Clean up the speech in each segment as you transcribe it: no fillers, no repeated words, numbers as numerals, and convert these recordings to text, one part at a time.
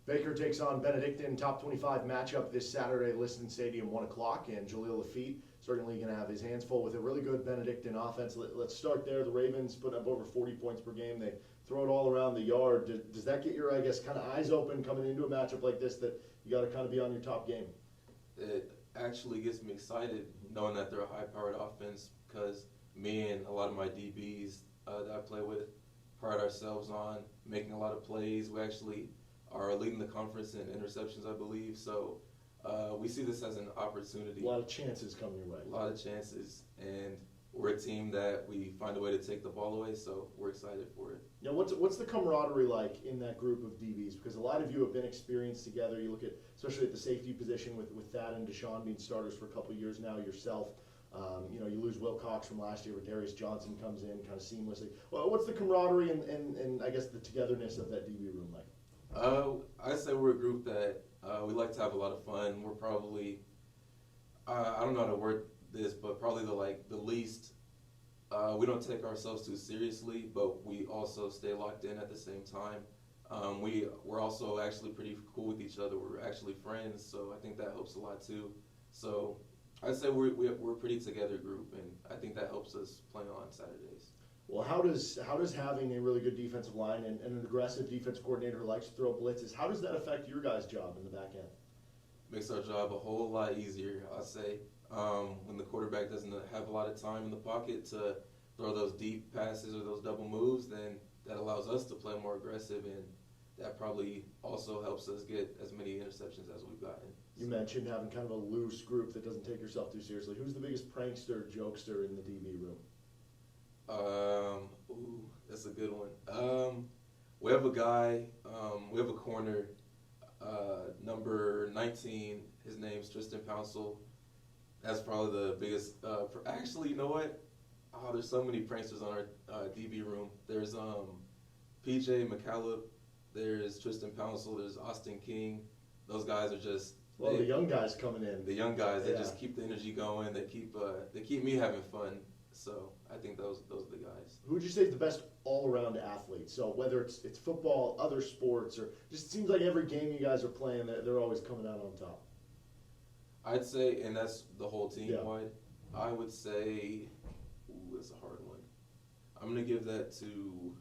Baker takes on Benedictine, top 25 matchup this Saturday at Liston Stadium, 1 o'clock, and Jaleel Laffitte certainly going to have his hands full with a really good Benedictine offense. Let's start there. The Ravens put up over 40 points per game. They throw it all around the yard. Does that get your, I guess, kind of eyes open coming into a matchup like this that you got to kind of be on your top game? It actually gets me excited knowing that they're a high-powered offense because me and a lot of my DBs that I play with pride ourselves on making a lot of plays. We actually are leading the conference in interceptions, I believe. So we see this as an opportunity. A lot of chances coming your way. A lot of chances, and we're a team that we find a way to take the ball away, so we're excited for it. Now, what's the camaraderie like in that group of DBs? Because a lot of you have been experienced together. You look at, especially at the safety position with Thad and Deshaun being starters for a couple of years now yourself. You lose Will Cox from last year, but Darius Johnson comes in kind of seamlessly. Well, what's the camaraderie and I guess the togetherness of that DB room like? I'd say we're a group that we like to have a lot of fun. We're probably, I don't know how to word this, but probably the least. We don't take ourselves too seriously, but we also stay locked in at the same time. We're also actually pretty cool with each other. We're actually friends, so I think that helps a lot too. So I'd say we're a pretty together group, and I think that helps us play on Saturdays. Well, how does having a really good defensive line and an aggressive defense coordinator who likes to throw blitzes, how does that affect your guys' job in the back end? Makes our job a whole lot easier, I'd say. When the quarterback doesn't have a lot of time in the pocket to throw those deep passes or those double moves, then that allows us to play more aggressive, and that probably also helps us get as many interceptions as we've gotten. You mentioned having kind of a loose group that doesn't take yourself too seriously. Who's the biggest prankster, jokester in the DB room? That's a good one. We have a guy, we have a corner, number 19, his name's Tristan Pouncil. That's probably the biggest, actually, you know what? Oh, there's so many pranksters on our DB room. There's PJ McCallum, there's Tristan Pouncil, there's Austin King. Those guys are just... Well, the young guys coming in. The young guys, they Yeah. just keep the energy going. They keep me having fun. So I think those are the guys. Who would you say is the best all-around athlete? So whether it's football, other sports, or just seems like every game you guys are playing, they're always coming out on top. I'd say, and that's the whole team Yeah. wide. I would say, that's a hard one. I'm gonna give that to,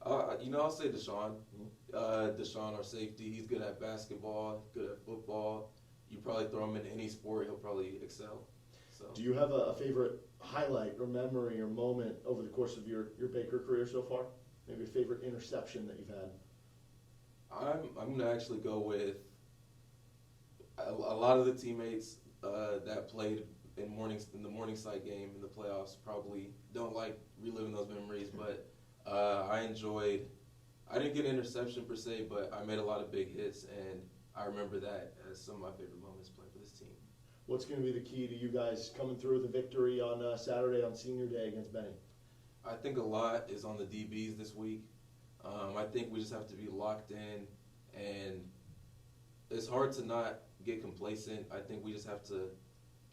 I'll say Deshaun. Deshaun, our safety. He's good at basketball, good at football. You probably throw him in any sport, he'll probably excel. So. Do you have a favorite highlight or memory or moment over the course of your Baker career so far? Maybe a favorite interception that you've had? I'm gonna actually go with a lot of the teammates that played in the Morningside game in the playoffs probably don't like reliving those memories, but I didn't get an interception per se, but I made a lot of big hits, and I remember that as some of my favorite moments playing for this team. What's going to be the key to you guys coming through with a victory on Saturday on Senior Day against Benny? I think a lot is on the DBs this week. I think we just have to be locked in, and it's hard to not get complacent. I think we just have to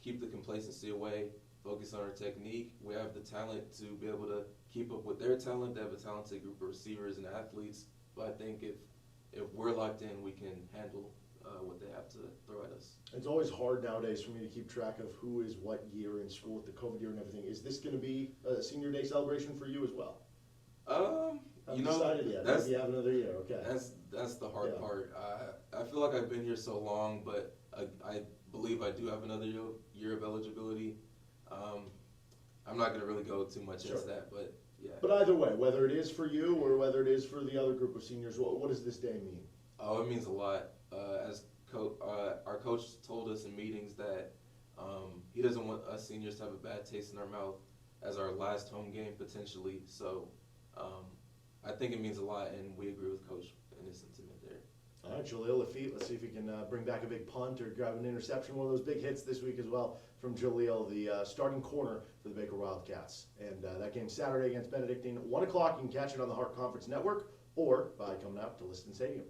keep the complacency away, focus on our technique. We have the talent to be able to keep up with their talent. They have a talented group of receivers and athletes, but I think if we're locked in, we can handle what they have to throw at us. It's always hard nowadays for me to keep track of who is what year in school with the COVID year and everything. Is this going to be a Senior Day celebration for you as well? Haven't decided yet. Maybe you have another year. Okay. That's the hard part. I feel like I've been here so long, but I believe I do have another year of eligibility. I'm not going to really go too much into that, but yeah. But either way, whether it is for you or whether it is for the other group of seniors, what does this day mean? Oh, it means a lot. Our coach told us in meetings that he doesn't want us seniors to have a bad taste in our mouth as our last home game potentially. So I think it means a lot, and we agree with Coach in his sentiment there. All right, Jaleel Laffitte, let's see if he can bring back a big punt or grab an interception, one of those big hits this week as well from Jaleel, the starting corner for the Baker Wildcats. And that game Saturday against Benedictine, 1 o'clock. You can catch it on the Hart Conference Network or by coming out to Liston Stadium.